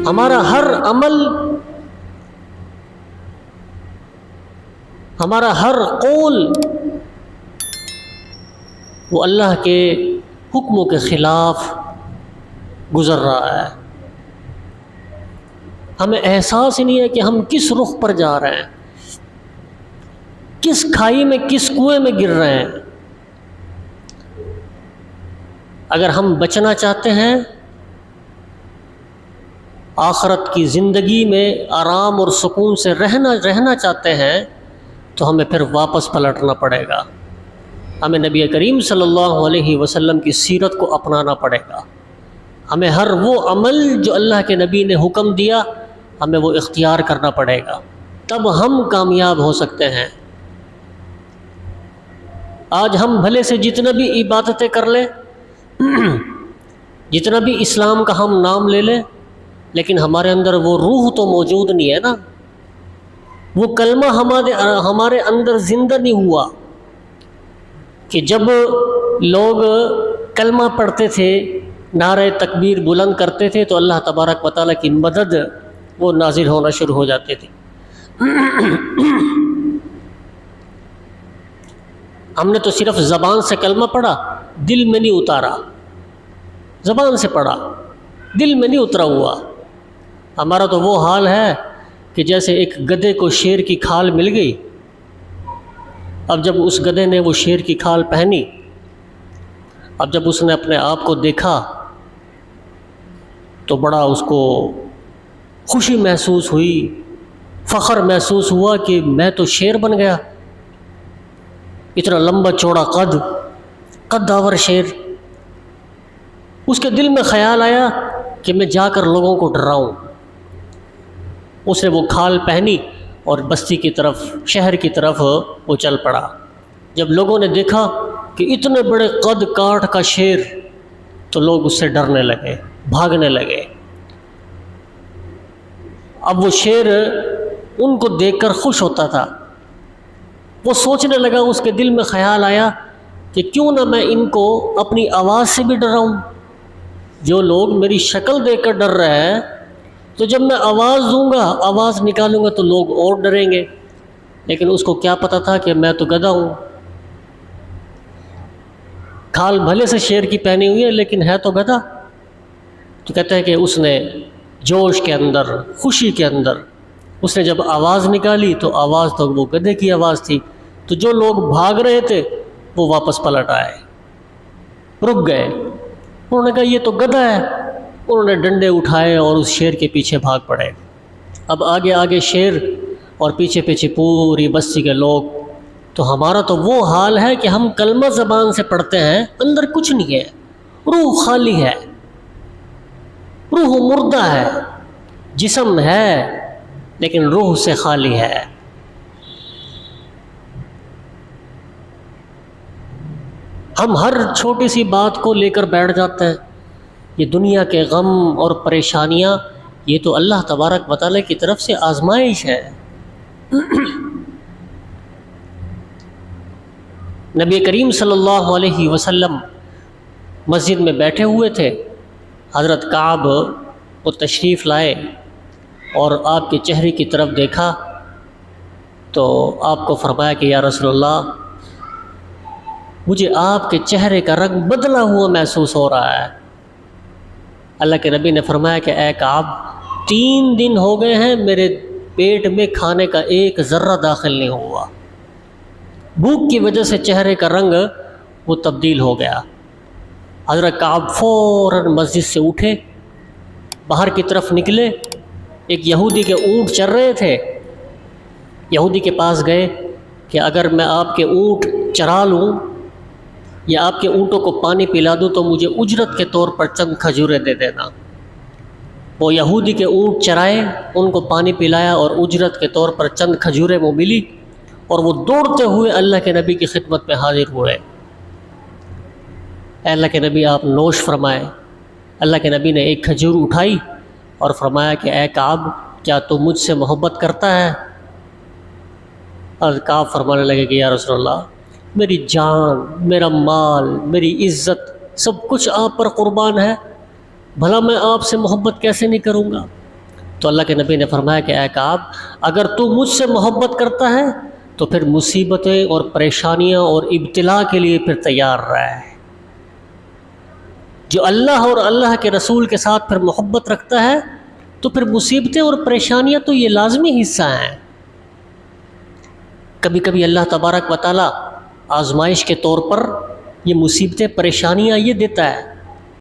ہمارا ہر عمل، ہمارا ہر قول وہ اللہ کے حکموں کے خلاف گزر رہا ہے۔ ہمیں احساس ہی نہیں ہے کہ ہم کس رخ پر جا رہے ہیں، کس کھائی میں، کس کنویں میں گر رہے ہیں۔ اگر ہم بچنا چاہتے ہیں، آخرت کی زندگی میں آرام اور سکون سے رہنا چاہتے ہیں، تو ہمیں پھر واپس پلٹنا پڑے گا۔ ہمیں نبی کریم صلی اللہ علیہ وسلم کی سیرت کو اپنانا پڑے گا۔ ہمیں ہر وہ عمل جو اللہ کے نبی نے حکم دیا، ہمیں وہ اختیار کرنا پڑے گا، تب ہم کامیاب ہو سکتے ہیں۔ آج ہم بھلے سے جتنا بھی عبادتیں کر لیں، جتنا بھی اسلام کا ہم نام لے لیں، لیکن ہمارے اندر وہ روح تو موجود نہیں ہے نا، وہ کلمہ ہمارے اندر زندہ نہیں ہوا کہ جب لوگ کلمہ پڑھتے تھے، نعرہ تکبیر بلند کرتے تھے، تو اللہ تبارک و تعالیٰ کی مدد وہ نازل ہونا شروع ہو جاتے تھے۔ ہم نے تو صرف زبان سے کلمہ پڑھا، دل میں نہیں اتارا۔ زبان سے پڑھا، دل میں نہیں اترا ہوا۔ ہمارا تو وہ حال ہے کہ جیسے ایک گدھے کو شیر کی کھال مل گئی، اب جب اس گدھے نے وہ شیر کی کھال پہنی، اب جب اس نے اپنے آپ کو دیکھا تو بڑا اس کو خوشی محسوس ہوئی، فخر محسوس ہوا کہ میں تو شیر بن گیا، اتنا لمبا چوڑا قد داور شیر۔ اس کے دل میں خیال آیا کہ میں جا کر لوگوں کو ڈراؤں۔ اس نے وہ کھال پہنی اور بستی کی طرف، شہر کی طرف وہ چل پڑا۔ جب لوگوں نے دیکھا کہ اتنے بڑے قد کاٹ کا شیر، تو لوگ اس سے ڈرنے لگے، بھاگنے لگے۔ اب وہ شیر ان کو دیکھ کر خوش ہوتا تھا، وہ سوچنے لگا، اس کے دل میں خیال آیا کہ کیوں نہ میں ان کو اپنی آواز سے بھی ڈراؤں۔ جو لوگ میری شکل دیکھ کر ڈر رہے ہیں، تو جب میں آواز دوں گا، آواز نکالوں گا، تو لوگ اور ڈریں گے۔ لیکن اس کو کیا پتا تھا کہ میں تو گدھا ہوں، کھال بھلے سے شیر کی پہنی ہوئی ہے لیکن ہے تو گدھا۔ تو کہتے ہیں کہ اس نے جوش کے اندر، خوشی کے اندر، اس نے جب آواز نکالی تو آواز تو وہ گدھے کی آواز تھی۔ تو جو لوگ بھاگ رہے تھے وہ واپس پلٹ آئے، رک گئے۔ انہوں نے کہا یہ تو گدھا ہے۔ انہوں نے ڈنڈے اٹھائے اور اس شیر کے پیچھے بھاگ پڑے۔ اب آگے آگے شیر اور پیچھے پیچھے پوری بستی کے لوگ۔ تو ہمارا تو وہ حال ہے کہ ہم کلمہ زبان سے پڑھتے ہیں، اندر کچھ نہیں ہے، روح خالی ہے، روح مردہ ہے، جسم ہے لیکن روح سے خالی ہے۔ ہم ہر چھوٹی سی بات کو لے کر بیٹھ جاتے ہیں، یہ دنیا کے غم اور پریشانیاں، یہ تو اللہ تبارک و تعالیٰ کی طرف سے آزمائش ہے۔ نبی کریم صلی اللہ علیہ وسلم مسجد میں بیٹھے ہوئے تھے، حضرت کعب وہ تشریف لائے اور آپ کے چہرے کی طرف دیکھا تو آپ کو فرمایا کہ یا رسول اللہ، مجھے آپ کے چہرے کا رنگ بدلا ہوا محسوس ہو رہا ہے۔ اللہ کے نبی نے فرمایا کہ اے کعب، 3 دن ہو گئے ہیں میرے پیٹ میں کھانے کا ایک ذرہ داخل نہیں ہوا، بھوک کی وجہ سے چہرے کا رنگ وہ تبدیل ہو گیا۔ حضرت کعب فوراً مسجد سے اٹھے، باہر کی طرف نکلے، ایک یہودی کے اونٹ چر رہے تھے، یہودی کے پاس گئے کہ اگر میں آپ کے اونٹ چرا لوں یا آپ کے اونٹوں کو پانی پلا دوں تو مجھے اجرت کے طور پر چند کھجوریں دے دینا۔ وہ یہودی کے اونٹ چرائے، ان کو پانی پلایا اور اجرت کے طور پر چند کھجوریں وہ ملی، اور وہ دوڑتے ہوئے اللہ کے نبی کی خدمت میں حاضر ہوئے۔ اے اللہ کے نبی آپ نوش فرمائے۔ اللہ کے نبی نے ایک کھجور اٹھائی اور فرمایا کہ اے کعب، کیا تو مجھ سے محبت کرتا ہے؟ اور کعب فرمانے لگے کہ یا رسول اللہ، میری جان، میرا مال، میری عزت، سب کچھ آپ پر قربان ہے، بھلا میں آپ سے محبت کیسے نہیں کروں گا؟ تو اللہ کے نبی نے فرمایا کہ اے کعب، اگر تو مجھ سے محبت کرتا ہے تو پھر مصیبتیں اور پریشانیاں اور ابتلا کے لیے پھر تیار رہے۔ جو اللہ اور اللہ کے رسول کے ساتھ پھر محبت رکھتا ہے تو پھر مصیبتیں اور پریشانیاں تو یہ لازمی حصہ ہیں۔ کبھی کبھی اللہ تبارک و تعالیٰ آزمائش کے طور پر یہ مصیبتیں پریشانیاں یہ دیتا ہے